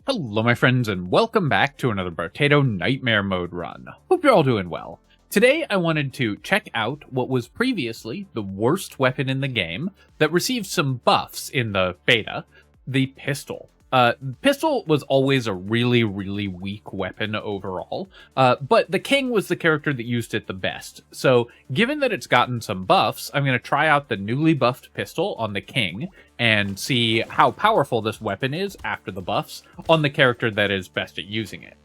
Hello my friends and welcome back to another Brotato Nightmare Mode run. Hope you're all doing well. Today I wanted to check out what was previously the worst weapon in the game that received some buffs in the beta, the pistol. Pistol was always a really weak weapon overall, but the king was the character that used it the best. So given that it's gotten some buffs, I'm going to try out the newly buffed pistol on the king and see how powerful this weapon is after the buffs on the character that is best at using it.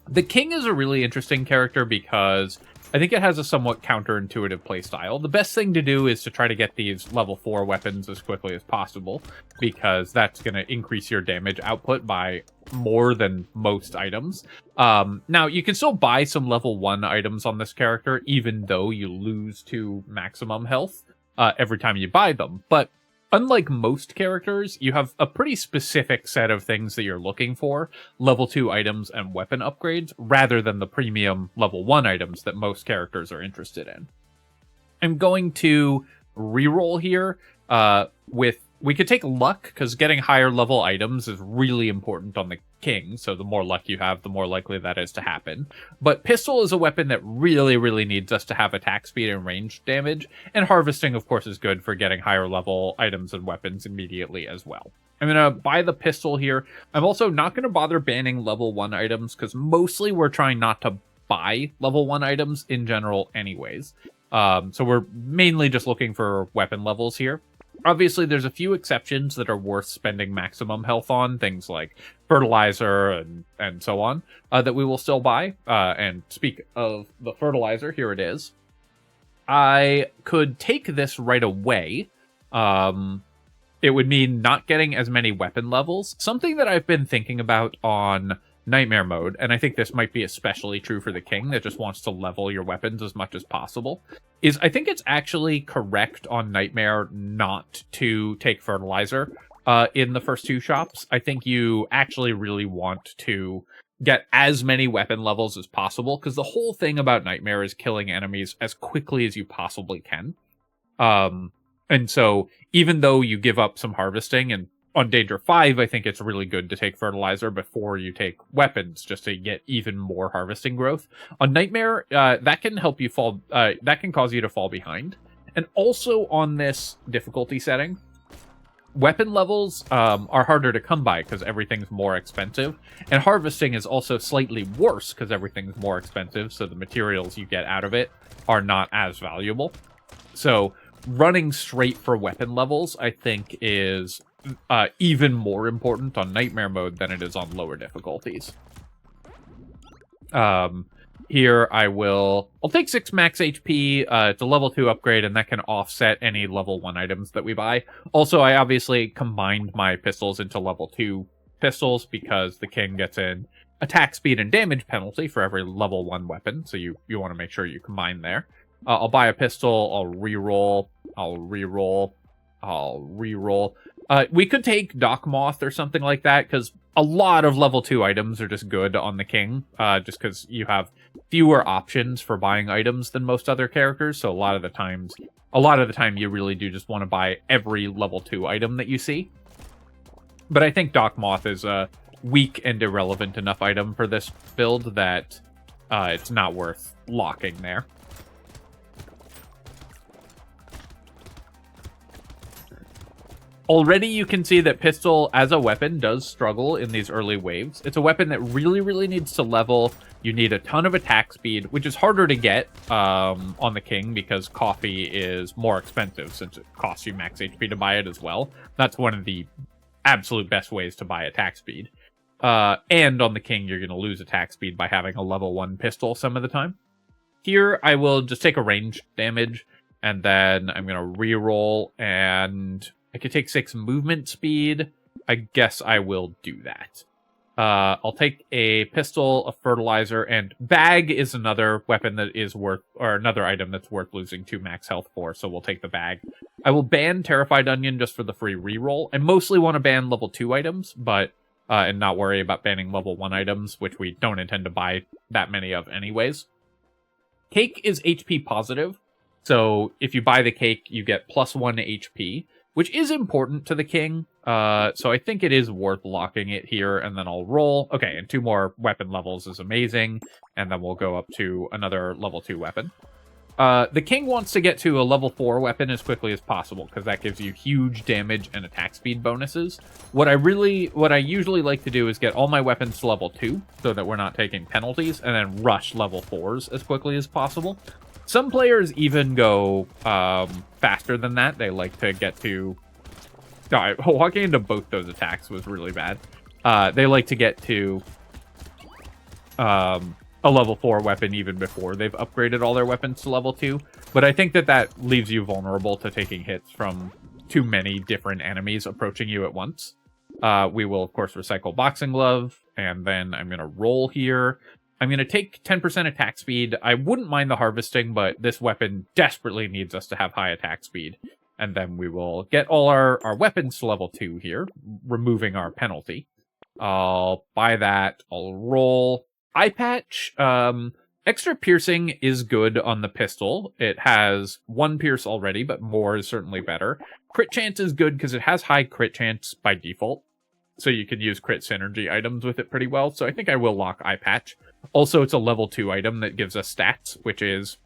The king is a really interesting character because I think it has a somewhat counterintuitive playstyle. The best thing to do is to try to get these level 4 weapons as quickly as possible, because that's going to increase your damage output by more than most items. Now, you can still buy some level 1 items on this character, even though you lose to maximum health every time you buy them. But unlike most characters, you have a pretty specific set of things that you're looking for, level 2 items and weapon upgrades, rather than the premium level 1 items that most characters are interested in. I'm going to reroll here we could take luck, because getting higher level items is really important on the king, so the more luck you have, the more likely that is to happen. But pistol is a weapon that really needs us to have attack speed and range damage, and harvesting, of course, is good for getting higher level items and weapons immediately as well. I'm going to buy the pistol here. I'm also not going to bother banning level 1 items, because mostly we're trying not to buy level 1 items in general anyways. So we're mainly just looking for weapon levels here. Obviously, there's a few exceptions that are worth spending maximum health on, things like fertilizer and so on, that we will still buy. And speak of the fertilizer, here it is. I could take this right away. It would mean not getting as many weapon levels. Something that I've been thinking about on Nightmare Mode, and I think this might be especially true for the king that just wants to level your weapons as much as possible, is I think it's actually correct on Nightmare not to take fertilizer in the first 2 shops. I think you actually really want to get as many weapon levels as possible, because the whole thing about Nightmare is killing enemies as quickly as you possibly can. And so even though you give up some harvesting, and on Danger 5, I think it's really good to take fertilizer before you take weapons, just to get even more harvesting growth. On Nightmare, that can help you fall. That can cause you to fall behind. And also on this difficulty setting, weapon levels are harder to come by because everything's more expensive, and harvesting is also slightly worse because everything's more expensive. So the materials you get out of it are not as valuable. So running straight for weapon levels, I think, is even more important on Nightmare Mode than it is on lower difficulties. Here I'll take 6 max HP. It's a level 2 upgrade, and that can offset any level 1 items that we buy. Also, I obviously combined my pistols into level 2 pistols because the king gets an attack speed and damage penalty for every level 1 weapon, so you want to make sure you combine there. I'll buy a pistol, I'll reroll. We could take Doc Moth or something like that, because a lot of level 2 items are just good on the king, just because you have fewer options for buying items than most other characters, so a lot of the time you really do just want to buy every level 2 item that you see. But I think Doc Moth is a weak and irrelevant enough item for this build that it's not worth locking there. Already you can see that pistol as a weapon does struggle in these early waves. It's a weapon that really needs to level. You need a ton of attack speed, which is harder to get on the king because coffee is more expensive since it costs you max HP to buy it as well. That's one of the absolute best ways to buy attack speed. And on the king, you're going to lose attack speed by having a level 1 pistol some of the time. Here, I will just take a range damage, and then I'm going to reroll, and I could take 6 movement speed. I guess I will do that. I'll take a pistol, a fertilizer, and bag is another weapon that is worth, or another item that's worth losing 2 max health for, so we'll take the bag. I will ban Terrified Onion just for the free reroll. I mostly want to ban level 2 items, but and not worry about banning level 1 items, which we don't intend to buy that many of anyways. Cake is HP positive, so if you buy the cake, you get +1 HP. which is important to the king. So I think it is worth locking it here, and then I'll roll. Okay, and 2 more weapon levels is amazing, and then we'll go up to another level 2 weapon. The king wants to get to a level 4 weapon as quickly as possible, because that gives you huge damage and attack speed bonuses. What I usually like to do is get all my weapons to level 2, so that we're not taking penalties, and then rush level 4s as quickly as possible. Some players even go faster than that. They like to get to... walking into both those attacks was really bad. They like to get to a level 4 weapon even before they've upgraded all their weapons to level 2. But I think that leaves you vulnerable to taking hits from too many different enemies approaching you at once. We will, of course, recycle Boxing Glove, and then I'm going to roll here. I'm going to take 10% attack speed. I wouldn't mind the harvesting, but this weapon desperately needs us to have high attack speed. And then we will get all our weapons to level 2 here, removing our penalty. I'll buy that. I'll roll. Eye patch. Extra piercing is good on the pistol. It has 1 pierce already, but more is certainly better. Crit chance is good because it has high crit chance by default. So you can use crit synergy items with it pretty well. So I think I will lock Eye Patch. Also, it's a level 2 item that gives us stats, which is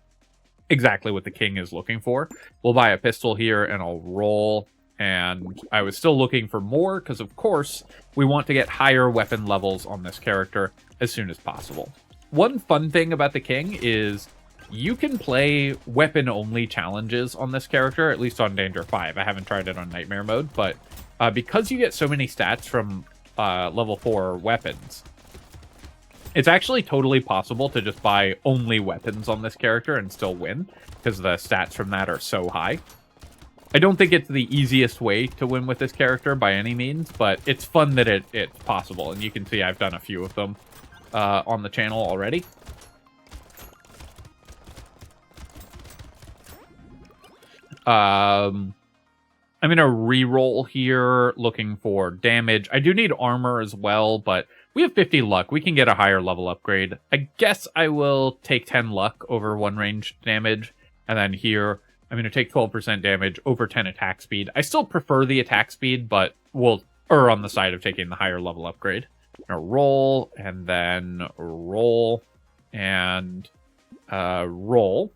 exactly what the king is looking for. We'll buy a pistol here, and I'll roll. And I was still looking for more, because of course, we want to get higher weapon levels on this character as soon as possible. One fun thing about the king is you can play weapon-only challenges on this character, at least on Danger 5. I haven't tried it on Nightmare mode, but because you get so many stats from level 4 weapons, it's actually totally possible to just buy only weapons on this character and still win, because the stats from that are so high. I don't think it's the easiest way to win with this character by any means, but it's fun that it's possible, and you can see I've done a few of them on the channel already. I'm going to re-roll here, looking for damage. I do need armor as well, but we have 50 luck. We can get a higher level upgrade. I guess I will take 10 luck over 1 range damage, and then here I'm going to take 12% damage over 10 attack speed. I still prefer the attack speed, but we'll err on the side of taking the higher level upgrade. I'm going to roll, and then roll, and roll.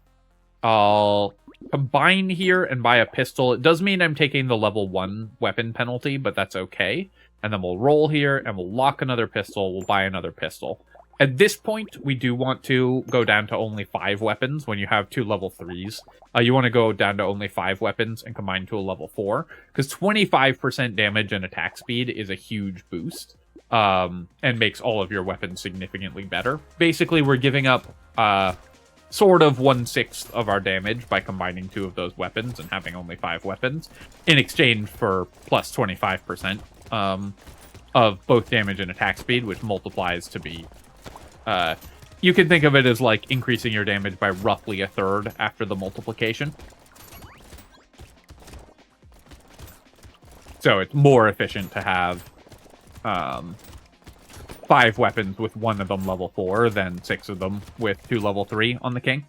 I'll combine here and buy a pistol. It does mean I'm taking the level 1 weapon penalty, but that's okay. And then we'll roll here, and we'll lock another pistol. We'll buy another pistol. At this point, we do want to go down to only 5 weapons when you have 2 level 3s. You want to go down to only 5 weapons and combine to a level 4, because 25% damage and attack speed is a huge boost, and makes all of your weapons significantly better. Basically, we're giving up sort of 1/6 of our damage by combining 2 of those weapons and having only 5 weapons, in exchange for plus 25% of both damage and attack speed, which multiplies to be... you can think of it as like increasing your damage by roughly 1/3 after the multiplication. So it's more efficient to have 5 weapons with 1 of them level 4 than 6 of them with 2 level 3 on the king.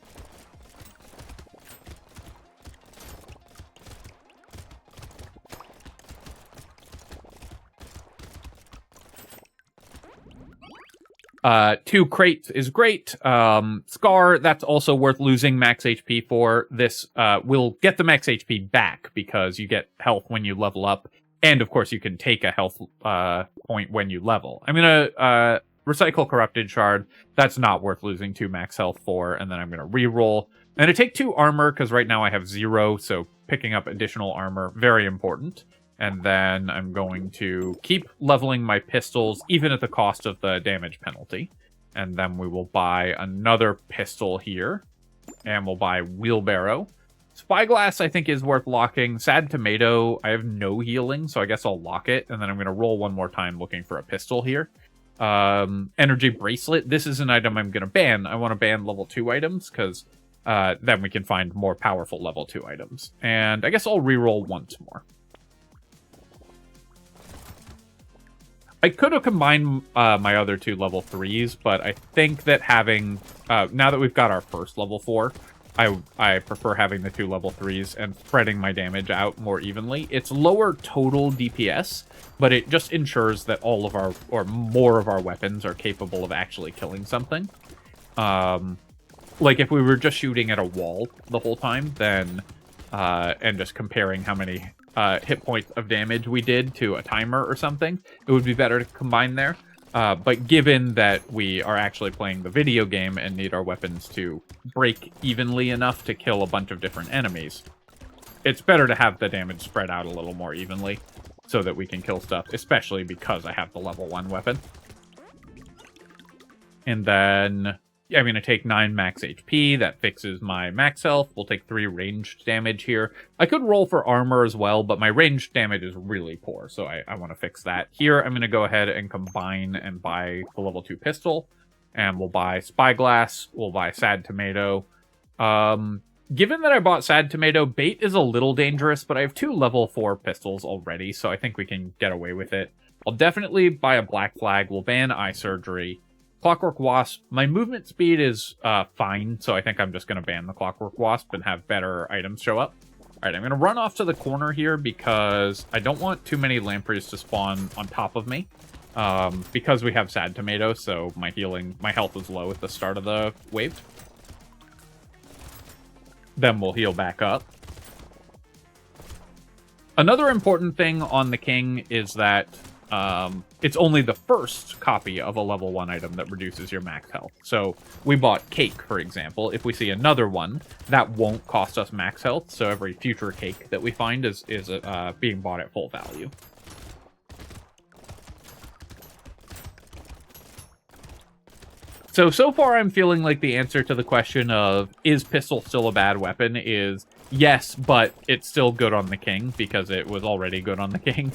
Two crates is great. Scar, that's also worth losing max HP for. This will get the max HP back because you get health when you level up. And, of course, you can take a health point when you level. I'm going to recycle Corrupted Shard. That's not worth losing 2 max health for. And then I'm going to reroll. I'm going to take 2 armor because right now I have 0. So picking up additional armor, very important. And then I'm going to keep leveling my pistols, even at the cost of the damage penalty. And then we will buy another pistol here. And we'll buy Wheelbarrow. Spyglass, I think, is worth locking. Sad Tomato, I have no healing, so I guess I'll lock it. And then I'm going to roll one more time looking for a pistol here. Energy Bracelet, this is an item I'm going to ban. I want to ban level 2 items, because then we can find more powerful level 2 items. And I guess I'll reroll once more. I could have combined my other 2 level 3s, but I think that having... now that we've got our first level 4, I prefer having the 2 level 3s and spreading my damage out more evenly. It's lower total DPS, but it just ensures that all of our, or more of our weapons are capable of actually killing something. Like if we were just shooting at a wall the whole time, then, and just comparing how many hit points of damage we did to a timer or something, it would be better to combine there. But given that we are actually playing the video game and need our weapons to break evenly enough to kill a bunch of different enemies, it's better to have the damage spread out a little more evenly so that we can kill stuff, especially because I have the level 1 weapon. And then I'm going to take 9 max HP. That fixes my max health. We'll take 3 ranged damage here. I could roll for armor as well, but my ranged damage is really poor, so I want to fix that. Here, I'm going to go ahead and combine and buy the level 2 pistol. And we'll buy Spyglass. We'll buy Sad Tomato. Given that I bought Sad Tomato, Bait is a little dangerous, but I have 2 level 4 pistols already, so I think we can get away with it. I'll definitely buy a Black Flag. We'll ban Eye Surgery. Clockwork Wasp, my movement speed is fine, so I think I'm just going to ban the Clockwork Wasp and have better items show up. Alright, I'm going to run off to the corner here because I don't want too many lampreys to spawn on top of me. Because we have Sad Tomato, so my health is low at the start of the wave. Then we'll heal back up. Another important thing on the King is that it's only the first copy of a level 1 item that reduces your max health. So we bought Cake, for example. If we see another one, that won't cost us max health. So every future Cake that we find is being bought at full value. So far I'm feeling like the answer to the question of, is pistol still a bad weapon, is yes, but it's still good on the King, because it was already good on the King.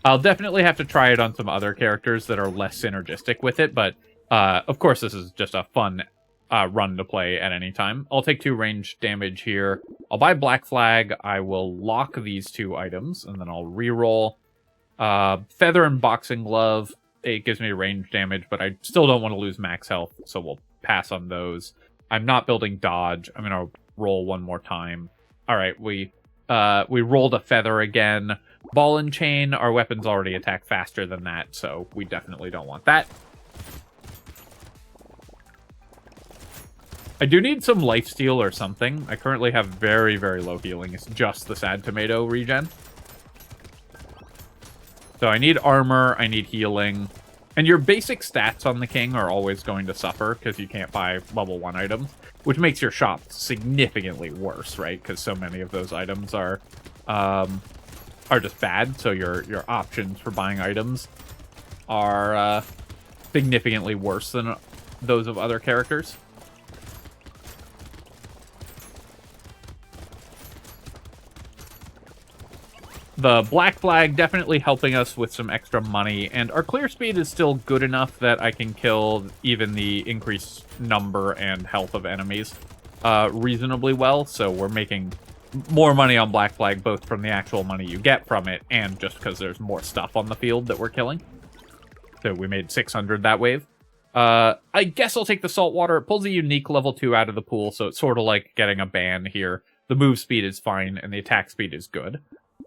I'll definitely have to try it on some other characters that are less synergistic with it, but of course this is just a fun run to play at any time. I'll take 2 range damage here. I'll buy Black Flag. I will lock these 2 items, and then I'll reroll. Feather and Boxing Glove. It gives me range damage, but I still don't want to lose max health, so we'll pass on those. I'm not building dodge. I'm going to roll one more time. All right, we rolled a feather again. Ball and chain, our weapons already attack faster than that, so we definitely don't want that. I do need some lifesteal or something. I currently have very, very low healing. It's just the Sad Tomato regen. So I need armor, I need healing. And your basic stats on the King are always going to suffer because you can't buy level 1 items, which makes your shop significantly worse, right? Because so many of those items are just bad, so your options for buying items are significantly worse than those of other characters. The Black Flag definitely helping us with some extra money, and our clear speed is still good enough that I can kill even the increased number and health of enemies reasonably well, so we're making more money on Black Flag, both from the actual money you get from it, and just because there's more stuff on the field that we're killing. So we made 600 that wave. I guess I'll take the Saltwater. It pulls a unique level 2 out of the pool, so it's sort of like getting a ban here. The move speed is fine, and the attack speed is good.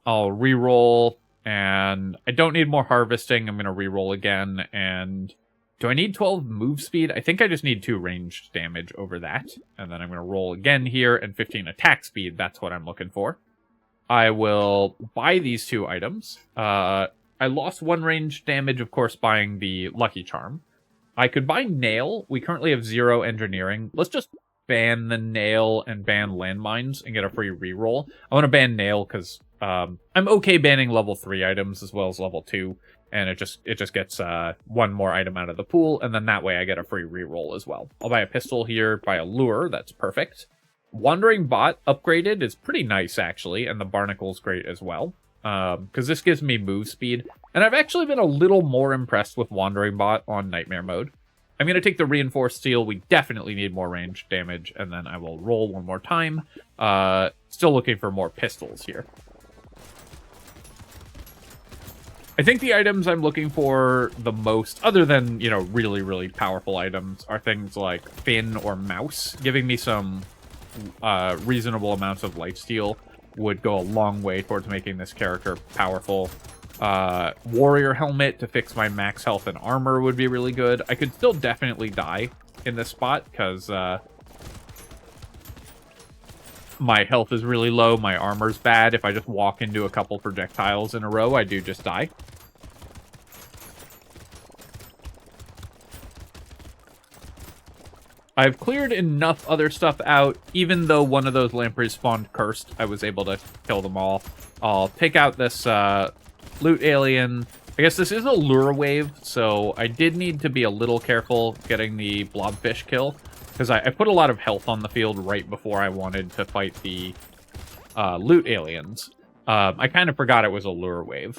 I'll reroll, and I don't need more harvesting. I'm going to reroll again, and do I need 12 move speed? I think I just need 2 ranged damage over that, and then I'm going to roll again here, and 15 attack speed. That's what I'm looking for. I will buy these 2 items. I lost 1 ranged damage, of course, buying the Lucky Charm. I could buy Nail. We currently have 0 engineering. Let's just ban the Nail and ban landmines and get a free reroll. I want to ban Nail because I'm okay banning level 3 items as well as level 2, and it just gets 1 more item out of the pool, and then that way I get a free reroll as well. I'll buy a pistol here, buy a lure, that's perfect. Wandering Bot upgraded is pretty nice actually, and the Barnacle's great as well, because this gives me move speed, and I've actually been a little more impressed with Wandering Bot on Nightmare mode. I'm going to take the Reinforced Steel. We definitely need more range damage, and then I will roll one more time. Still looking for more pistols here. I think the items I'm looking for the most, other than, you know, really, really powerful items, are things like Fin or Mouse. Giving me some reasonable amounts of lifesteal would go a long way towards making this character powerful. Warrior Helmet to fix my max health and armor would be really good. I could still definitely die in this spot, because my health is really low, my armor's bad. If I just walk into a couple projectiles in a row, I do just die. I've cleared enough other stuff out. Even though one of those lampreys spawned cursed, I was able to kill them all. I'll take out this loot alien. I guess this is a lure wave, so I did need to be a little careful getting the blobfish kill, because I put a lot of health on the field right before I wanted to fight the loot aliens. I kind of forgot it was a lure wave.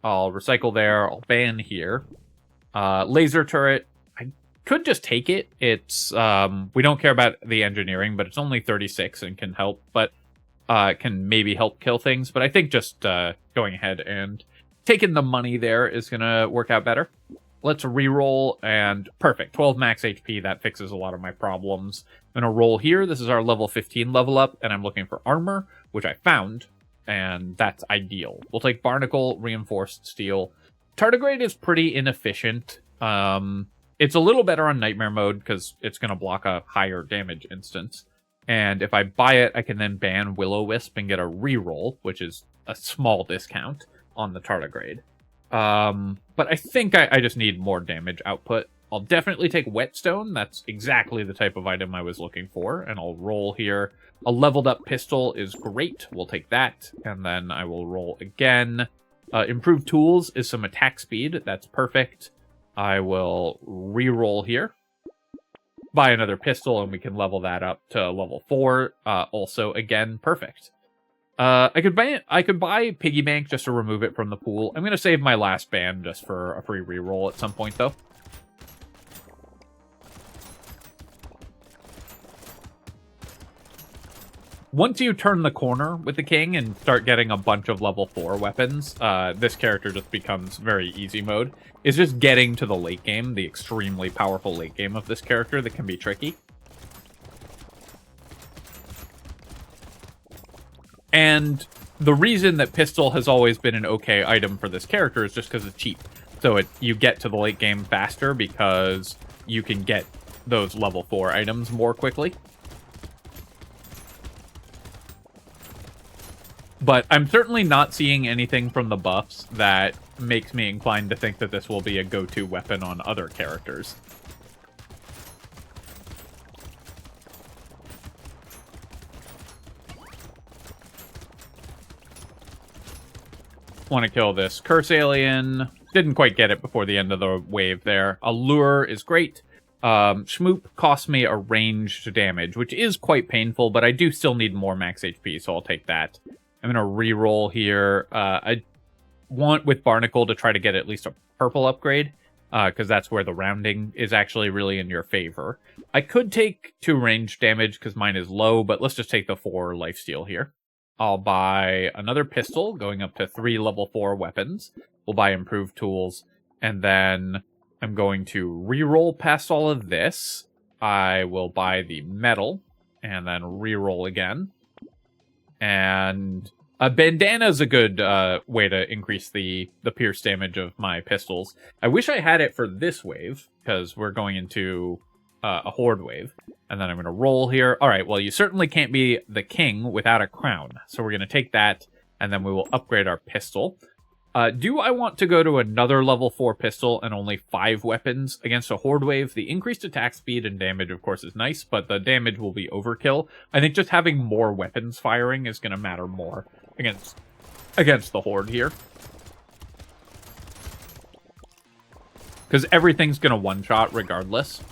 I'll recycle there. I'll ban here. Laser turret. I could just take it. It's we don't care about the engineering, but it's only 36 and can help, but can maybe help kill things. But I think just going ahead and taking the money there is going to work out better. Let's reroll, and perfect. 12 max HP, that fixes a lot of my problems. I'm going to roll here. This is our level 15 level up, and I'm looking for armor, which I found, and that's ideal. We'll take Barnacle, Reinforced Steel. Tardigrade is pretty inefficient. It's a little better on Nightmare mode, because it's going to block a higher damage instance. And if I buy it, I can then ban Will-O-Wisp and get a reroll, which is a small discount on the Tardigrade. But I think I just need more damage output. I'll definitely take Whetstone. That's exactly the type of item I was looking for. And I'll roll here. A leveled up pistol is great. We'll take that. And then I will roll again. Improved tools is some attack speed. That's perfect. I will re-roll here. Buy another pistol and we can level that up to level 4. Also, again, perfect. I could buy Piggy Bank just to remove it from the pool. I'm going to save my last ban just for a free reroll at some point, though. Once you turn the corner with the king and start getting a bunch of level 4 weapons, this character just becomes very easy mode. It's just getting to the late game, the extremely powerful late game of this character, that can be tricky. And the reason that pistol has always been an okay item for this character is just because it's cheap. So you get to the late game faster because you can get those level 4 items more quickly. But I'm certainly not seeing anything from the buffs that makes me inclined to think that this will be a go-to weapon on other characters. Want to kill this curse alien. Didn't quite get it before the end of the wave there. A lure is great. Shmoop costs me a ranged damage, which is quite painful, but I do still need more max HP, so I'll take that. I'm going to re-roll here. I want, with Barnacle, to try to get at least a purple upgrade, because that's where the rounding is actually really in your favor. I could take 2 range damage, because mine is low, but let's just take the 4 lifesteal here. I'll buy another pistol, going up to 3 level 4 weapons. We'll buy improved tools, and then I'm going to re-roll past all of this. I will buy the metal, and then re-roll again. And a bandana is a good way to increase the pierce damage of my pistols. I wish I had it for this wave, because we're going into a Horde wave. And then I'm going to roll here. All right, well, you certainly can't be the king without a crown. So we're going to take that, and then we will upgrade our pistol. Do I want to go to another level 4 pistol and only 5 weapons against a Horde wave? The increased attack speed and damage, of course, is nice, but the damage will be overkill. I think just having more weapons firing is going to matter more against the Horde here. Because everything's going to one-shot regardless.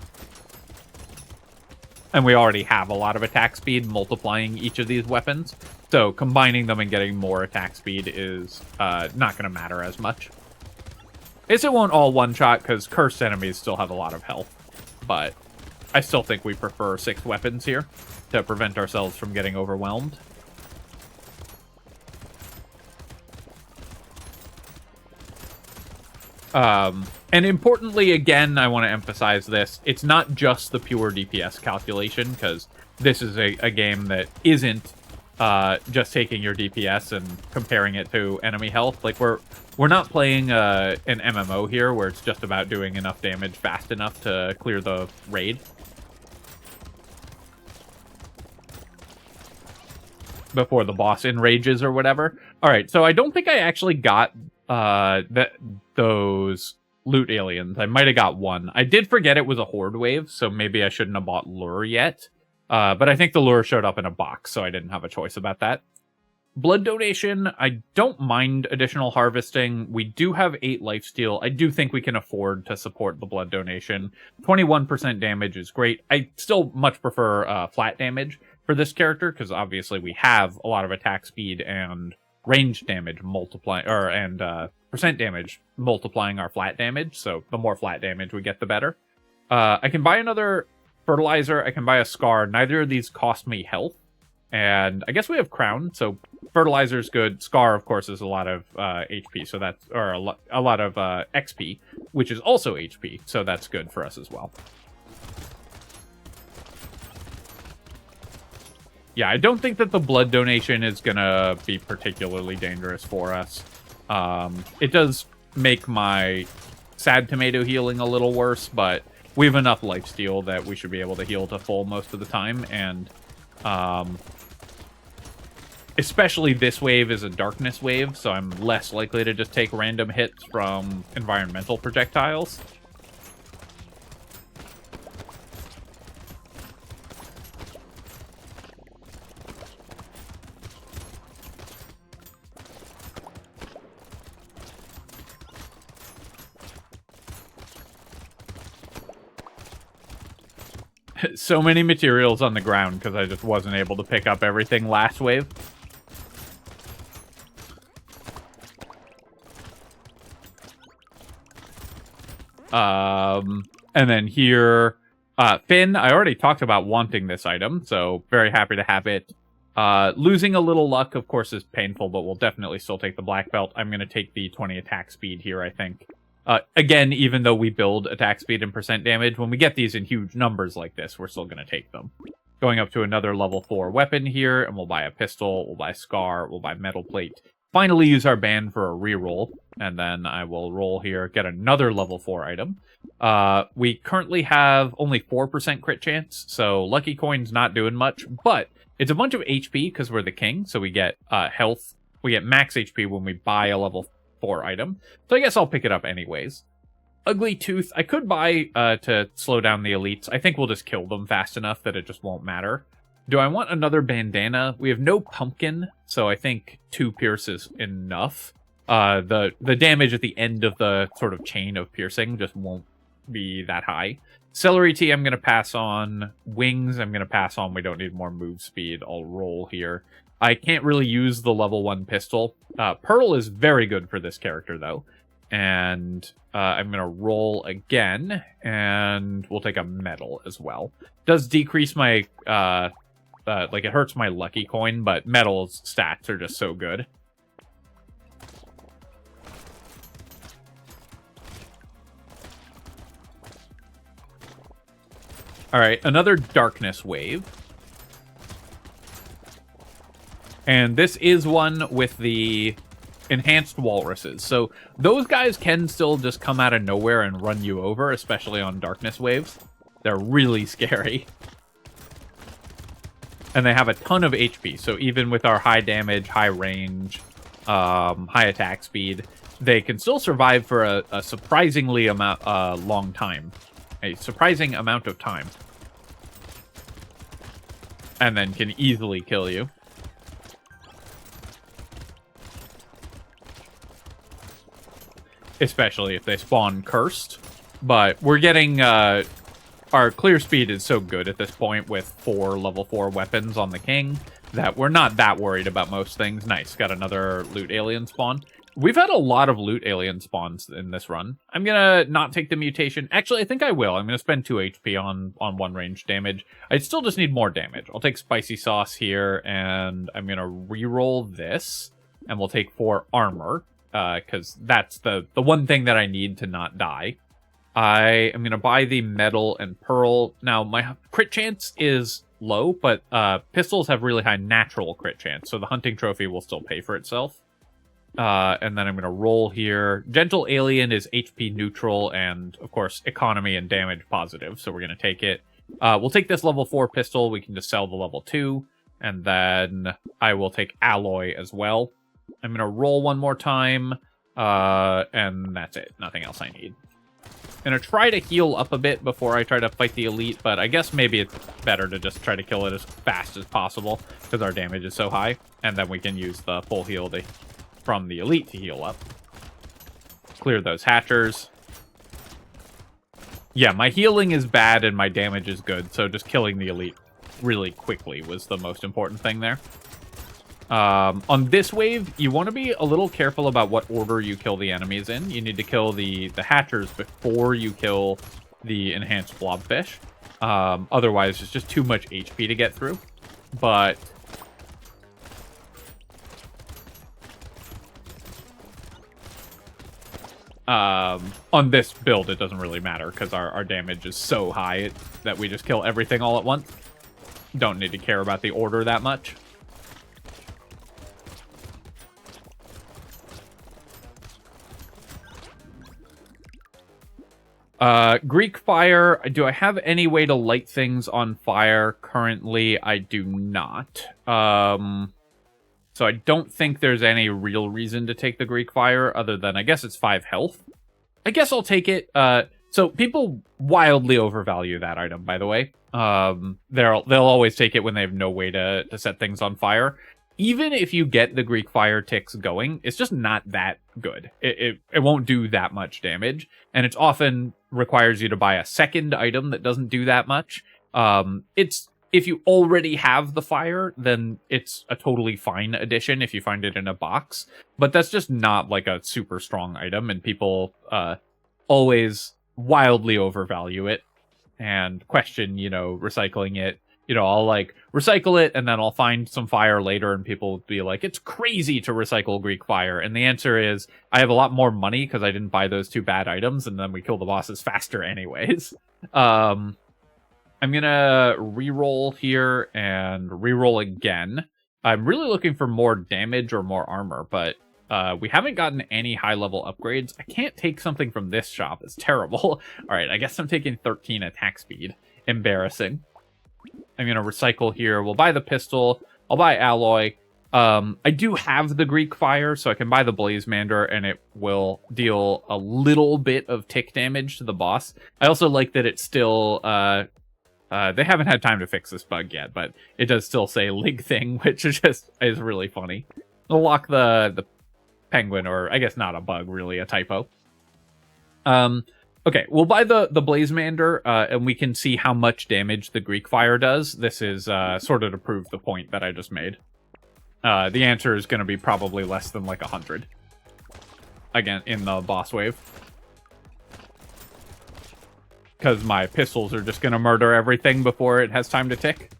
And we already have a lot of attack speed multiplying each of these weapons. So combining them and getting more attack speed is not going to matter as much. I guess it won't all one-shot because cursed enemies still have a lot of health. But I still think we prefer 6 weapons here to prevent ourselves from getting overwhelmed. And importantly, again, I want to emphasize this. It's not just the pure DPS calculation, because this is a game that isn't just taking your DPS and comparing it to enemy health. Like, we're not playing an MMO here where it's just about doing enough damage fast enough to clear the raid. Before the boss enrages or whatever. Alright, so I don't think I actually got those loot aliens. I might have got one. I did forget it was a Horde wave, so maybe I shouldn't have bought lure yet. But I think the lure showed up in a box, so I didn't have a choice about that. Blood donation, I don't mind additional harvesting. We do have 8 lifesteal. I do think we can afford to support the blood donation. 21% damage is great. I still much prefer flat damage for this character, because obviously we have a lot of attack speed and range damage multiplying, and percent damage multiplying our flat damage, so the more flat damage we get, the better. I can buy another fertilizer, I can buy a scar. Neither of these cost me health, and I guess we have crown, so fertilizer's good. Scar, of course, is a lot of HP, so that's, or a lot of XP, which is also HP, so that's good for us as well. Yeah, I don't think that the blood donation is gonna be particularly dangerous for us. It does make my sad tomato healing a little worse, but we have enough lifesteal that we should be able to heal to full most of the time, and especially this wave is a darkness wave, so I'm less likely to just take random hits from environmental projectiles. So many materials on the ground because I just wasn't able to pick up everything last wave. And then here, Finn, I already talked about wanting this item, so very happy to have it. Losing a little luck, of course, is painful, but we'll definitely still take the black belt. I'm going to take the 20 attack speed here, I think. Again, even though we build attack speed and percent damage, when we get these in huge numbers like this, we're still going to take them. Going up to another level 4 weapon here, and we'll buy a pistol, we'll buy Scar, we'll buy Metal Plate. Finally use our band for a reroll, and then I will roll here, get another level 4 item. We currently have only 4% crit chance, so Lucky Coin's not doing much, but it's a bunch of HP because we're the king, so we get health. We get max HP when we buy a level 4 item, so I guess I'll pick it up anyways. Ugly Tooth, I could buy to slow down the elites. I think we'll just kill them fast enough that it just won't matter. Do I want another bandana? We have no pumpkin, so I think 2 pierce is enough. The damage at the end of the sort of chain of piercing just won't be that high. Celery tea I'm going to pass on. Wings I'm going to pass on. We don't need more move speed. I'll roll here. I can't really use the level 1 pistol. Pearl is very good for this character, though. And I'm going to roll again, and we'll take a metal as well. Does decrease my, like, it hurts my lucky coin, but metal's stats are just so good. Alright, another darkness wave. And this is one with the enhanced walruses. So those guys can still just come out of nowhere and run you over, especially on darkness waves. They're really scary. And they have a ton of HP, so even with our high damage, high range, high attack speed, they can still survive for a surprisingly long time. A surprising amount of time. And then can easily kill you. Especially if they spawn cursed. But we're getting, our clear speed is so good at this point with 4 level 4 weapons on the king that we're not that worried about most things. Nice, got another loot alien spawn. We've had a lot of loot alien spawns in this run. I'm gonna not take the mutation. Actually, I think I will. I'm gonna spend 2 HP on 1 range damage. I still just need more damage. I'll take spicy sauce here, and I'm gonna reroll this, and we'll take 4 armor. because that's the one thing that I need to not die. I am going to buy the metal and pearl. Now, my crit chance is low, but pistols have really high natural crit chance, so the hunting trophy will still pay for itself. And then I'm going to roll here. Gentle Alien is HP neutral and, of course, economy and damage positive, so we're going to take it. We'll take this level 4 pistol. We can just sell the level 2, and then I will take alloy as well. I'm going to roll one more time, and that's it. Nothing else I need. I'm going to try to heal up a bit before I try to fight the elite, but I guess maybe it's better to just try to kill it as fast as possible, because our damage is so high, and then we can use the full heal from the elite to heal up. Clear those hatchers. Yeah, my healing is bad and my damage is good, so just killing the elite really quickly was the most important thing there. On this wave, you want to be a little careful about what order you kill the enemies in. You need to kill the hatchers before you kill the enhanced blobfish. Otherwise, it's just too much HP to get through. But on this build, it doesn't really matter because our damage is so high that we just kill everything all at once. Don't need to care about the order that much. Greek fire. Do I have any way to light things on fire? Currently, I do not. So I don't think there's any real reason to take the Greek fire other than, I guess it's 5 health. I guess I'll take it. So people wildly overvalue that item, by the way. They'll always take it when they have no way to set things on fire. Even if you get the Greek fire ticks going, it's just not that good. It won't do that much damage, and it often requires you to buy a second item that doesn't do that much. If you already have the fire, then it's a totally fine addition if you find it in a box. But that's just not like a super strong item, and people always wildly overvalue it and question, recycling it. I'll like recycle it and then I'll find some fire later and people will be like, it's crazy to recycle Greek fire. And the answer is I have a lot more money because I didn't buy those 2 bad items and then we kill the bosses faster anyways. I'm going to reroll here and reroll again. I'm really looking for more damage or more armor, but we haven't gotten any high-level upgrades. I can't take something from this shop. It's terrible. All right, I guess I'm taking 13 attack speed. Embarrassing. I'm going to recycle here. We'll buy the pistol. I'll buy alloy. I do have the Greek fire, so I can buy the Blazemander, and it will deal a little bit of tick damage to the boss. I also like that it's still... they haven't had time to fix this bug yet, but it does still say Lig Thing, which is really funny. We'll lock the penguin, or I guess not a bug, really, a typo. Okay, we'll buy the Blazemander, and we can see how much damage the Greek fire does. This is sort of to prove the point that I just made. The answer is going to be probably less than like 100. Again, in the boss wave. Because my pistols are just going to murder everything before it has time to tick.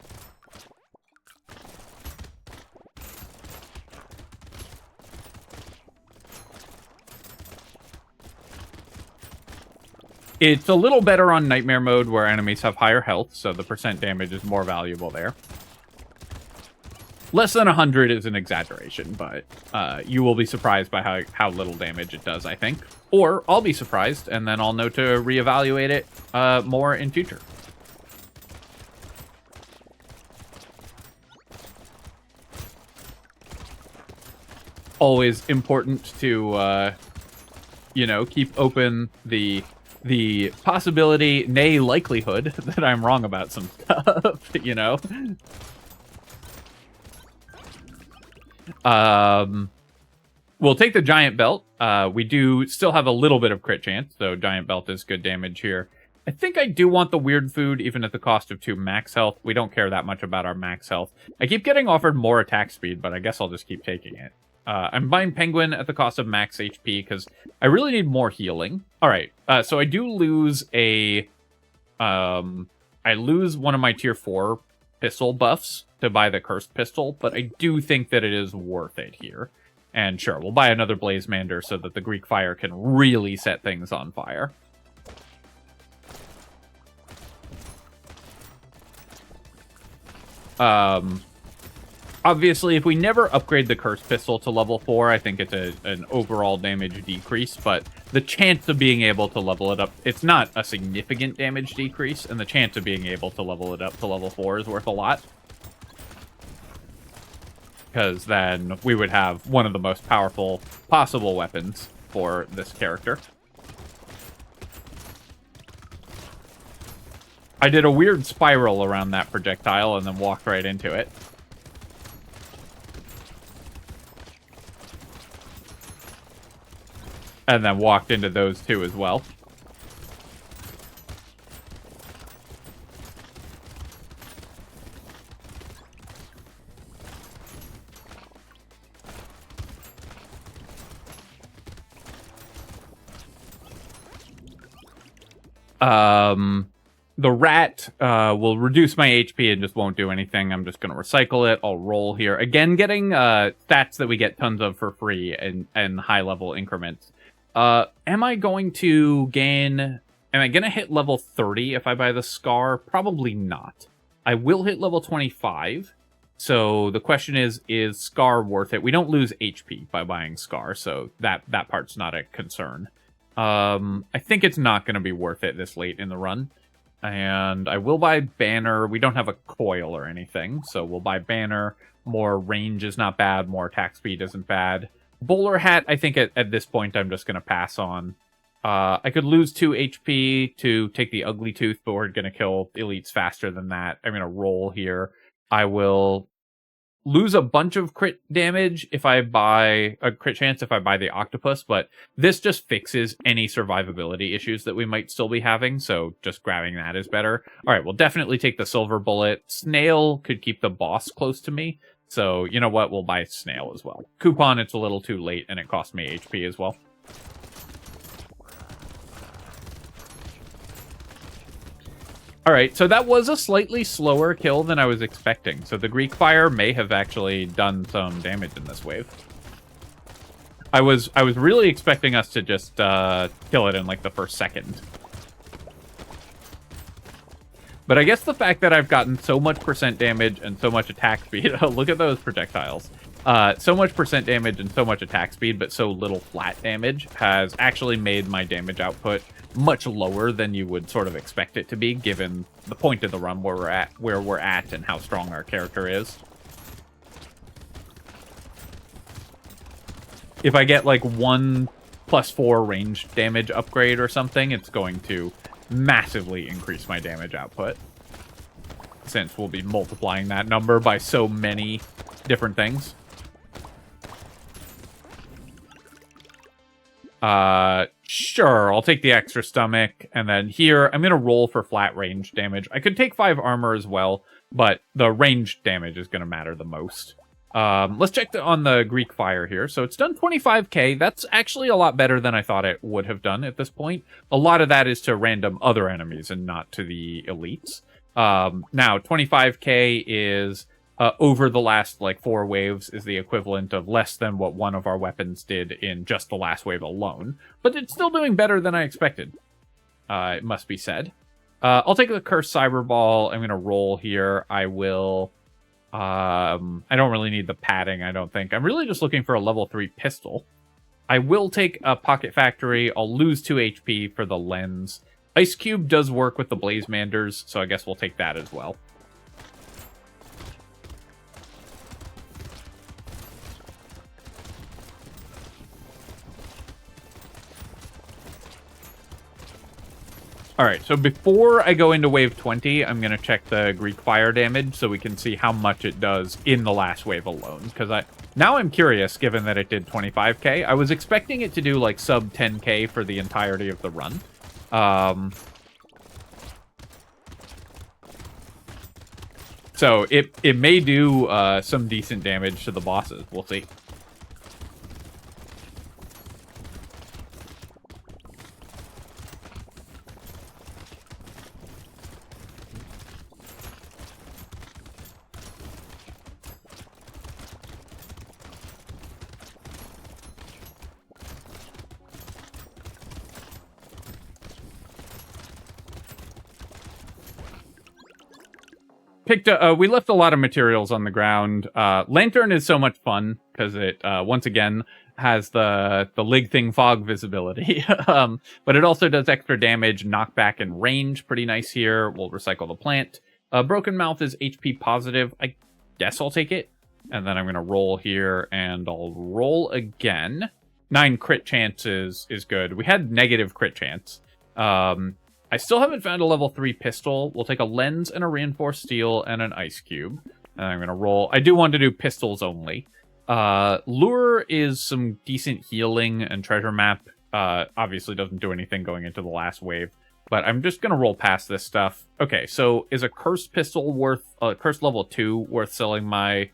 It's a little better on Nightmare mode where enemies have higher health, so the percent damage is more valuable there. Less than 100 is an exaggeration, but you will be surprised by how little damage it does, I think. Or I'll be surprised, and then I'll know to reevaluate it more in future. Always important to, keep open the possibility, nay likelihood, that I'm wrong about some stuff, We'll take the giant belt. We do still have a little bit of crit chance, so giant belt is good damage here. I think I do want the weird food, even at the cost of 2 max health. We don't care that much about our max health. I keep getting offered more attack speed, but I guess I'll just keep taking it. I'm buying penguin at the cost of max HP because I really need more healing. All right, so I do lose I lose one of my tier 4 pistol buffs to buy the cursed pistol, but I do think that it is worth it here. And sure, we'll buy another Blazemander so that the Greek Fire can really set things on fire. Obviously, if we never upgrade the Curse Pistol to level 4, I think it's an overall damage decrease, but the chance of being able to level it up, it's not a significant damage decrease, and the chance of being able to level it up to level 4 is worth a lot. Because then we would have one of the most powerful possible weapons for this character. I did a weird spiral around that projectile and then walked right into it. And then walked into those two as well. The rat will reduce my HP and just won't do anything. I'm just going to recycle it. I'll roll here. Again, getting stats that we get tons of for free and high-level increments. Am I going to gain... Am I going to hit level 30 if I buy the Scar? Probably not. I will hit level 25. So the question is Scar worth it? We don't lose HP by buying Scar, so that part's not a concern. I think it's not going to be worth it this late in the run. And I will buy Banner. We don't have a coil or anything, so we'll buy Banner. More range is not bad. More attack speed isn't bad. Bowler Hat, I think at this point I'm just going to pass on. I could lose 2 HP to take the Ugly Tooth, but we're going to kill elites faster than that. I'm going to roll here. I will lose a bunch of crit damage if I buy a crit chance if I buy the Octopus, but this just fixes any survivability issues that we might still be having, so just grabbing that is better. All right, we'll definitely take the Silver Bullet. Snail could keep the boss close to me, so you know what? We'll buy Snail as well. Coupon, it's a little too late, and it costs me HP as well. Alright, so that was a slightly slower kill than I was expecting. So the Greek Fire may have actually done some damage in this wave. I was really expecting us to just kill it in like the first second. But I guess the fact that I've gotten so much percent damage and so much attack speed... Look at those projectiles. So much percent damage and so much attack speed, but so little flat damage has actually made my damage output much lower than you would sort of expect it to be, given the point of the run where we're at and how strong our character is. If I get like 1+4 range damage upgrade or something, it's going to massively increase my damage output, since we'll be multiplying that number by so many different things. Sure, I'll take the extra stomach, and then here, I'm gonna roll for flat range damage. I could take 5 armor as well, but the range damage is gonna matter the most. Let's check on the Greek Fire here. So it's done 25k. That's actually a lot better than I thought it would have done at this point. A lot of that is to random other enemies and not to the elites. Now, 25k is... over the last, like, 4 waves is the equivalent of less than what one of our weapons did in just the last wave alone. But it's still doing better than I expected, it must be said. I'll take the Cursed Cyber Ball. I'm going to roll here. I will... I don't really need the padding, I don't think. I'm really just looking for a level 3 pistol. I will take a Pocket Factory. I'll lose 2 HP for the lens. Ice Cube does work with the Blazemanders, so I guess we'll take that as well. Alright, so before I go into wave 20, I'm going to check the Greek Fire damage so we can see how much it does in the last wave alone. Because now I'm curious, given that it did 25k. I was expecting it to do like sub 10k for the entirety of the run. So it may do some decent damage to the bosses. We'll see. we left a lot of materials on the ground. Lantern is so much fun because it once again has the Lig Thing fog visibility. But it also does extra damage, knockback, and range. Pretty nice here. We'll recycle the plant. Broken Mouth is HP positive. I guess I'll take it. And then I'm going to roll here, and I'll roll again. 9 crit chances is good. We had negative crit chance. I still haven't found a level 3 pistol. We'll take a lens and a reinforced steel and an ice cube. And I'm going to roll. I do want to do pistols only. Lure is some decent healing, and treasure map obviously doesn't do anything going into the last wave. But I'm just going to roll past this stuff. Okay, so is a cursed pistol worth, cursed level 2 worth selling my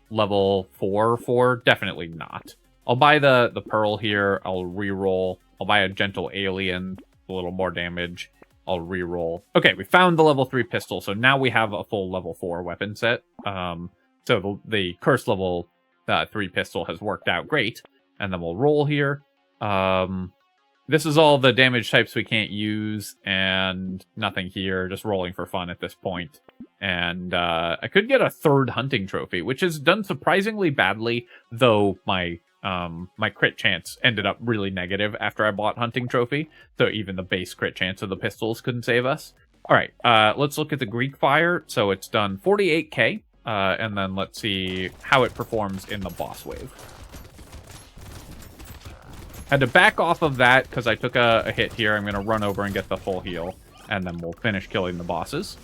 level 4 for? Definitely not. I'll buy the pearl here. I'll reroll. I'll buy a gentle alien, a little more damage. I'll reroll. Okay, we found the level 3 pistol, so now we have a full level 4 weapon set. So the cursed level 3 pistol has worked out great. And then we'll roll here. This is all the damage types we can't use, and nothing here, just rolling for fun at this point. And I could get a 3rd hunting trophy, which has done surprisingly badly, though my crit chance ended up really negative after I bought hunting trophy, so even the base crit chance of the pistols couldn't save us. Alright, let's look at the Greek Fire. So it's done 48k, and then let's see how it performs in the boss wave. Had to back off of that because I took a hit here. I'm going to run over and get the full heal, and then we'll finish killing the bosses.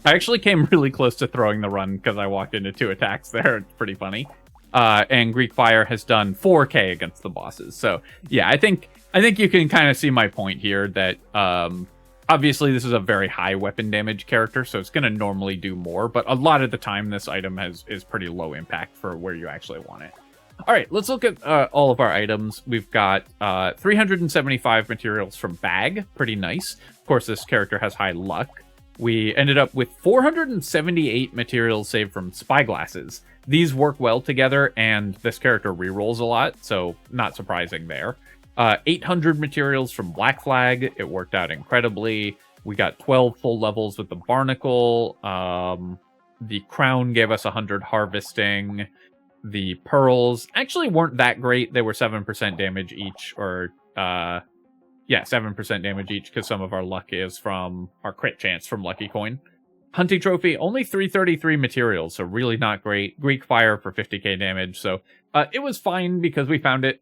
I actually came really close to throwing the run because I walked into 2 attacks there. It's pretty funny. And Greek Fire has done 4k against the bosses. So, yeah, I think you can kind of see my point here that obviously this is a very high weapon damage character, so it's going to normally do more. But a lot of the time, this item is pretty low impact for where you actually want it. All right, let's look at all of our items. We've got 375 materials from Bag. Pretty nice. Of course, this character has high luck. We ended up with 478 materials saved from Spyglasses. These work well together, and this character rerolls a lot, so not surprising there. 800 materials from Black Flag. It worked out incredibly. We got 12 full levels with the Barnacle. The Crown gave us 100 harvesting. The pearls actually weren't that great. They were 7% damage each, or yeah, 7% damage each, because some of our luck is from our crit chance from Lucky Coin. Hunting Trophy, only 333 materials, so really not great. Greek Fire for 50k damage, so it was fine because we found it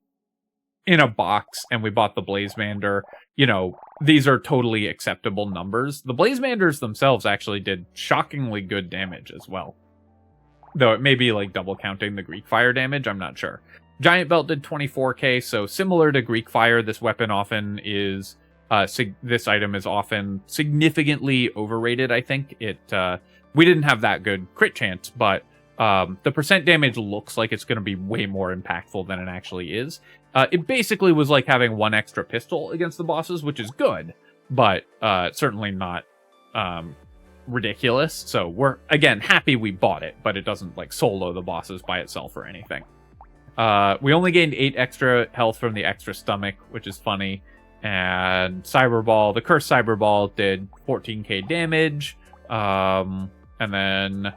in a box and we bought the Blazemander. You know, these are totally acceptable numbers. The Blazemanders themselves actually did shockingly good damage as well. Though it may be like double counting the Greek Fire damage, I'm not sure. Giant Belt did 24k, so similar to Greek Fire, this weapon often is, this item is often significantly overrated, I think. We didn't have that good crit chance, but the percent damage looks like it's going to be way more impactful than it actually is. It basically was like having 1 extra pistol against the bosses, which is good, but certainly not ridiculous. So we're, again, happy we bought it, but it doesn't like solo the bosses by itself or anything. We only gained 8 extra health from the extra stomach, which is funny. And Cyberball, the Cursed Cyberball did 14k damage. And then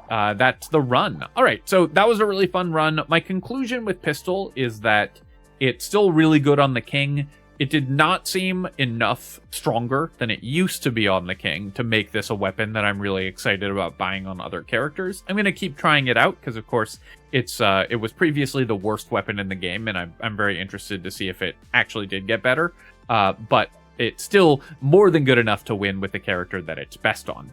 that's the run. All right, so that was a really fun run. My conclusion with Pistol is that it's still really good on the King. It did not seem enough stronger than it used to be on the King to make this a weapon that I'm really excited about buying on other characters. I'm going to keep trying it out because, of course, it was previously the worst weapon in the game, and I'm very interested to see if it actually did get better. But it's still more than good enough to win with the character that it's best on.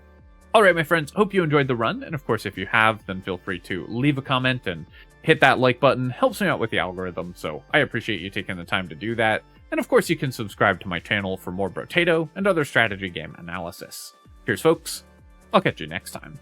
All right, my friends, hope you enjoyed the run. And, of course, if you have, then feel free to leave a comment and hit that like button. Helps me out with the algorithm, so I appreciate you taking the time to do that. And of course, you can subscribe to my channel for more Brotato and other strategy game analysis. Cheers, folks. I'll catch you next time.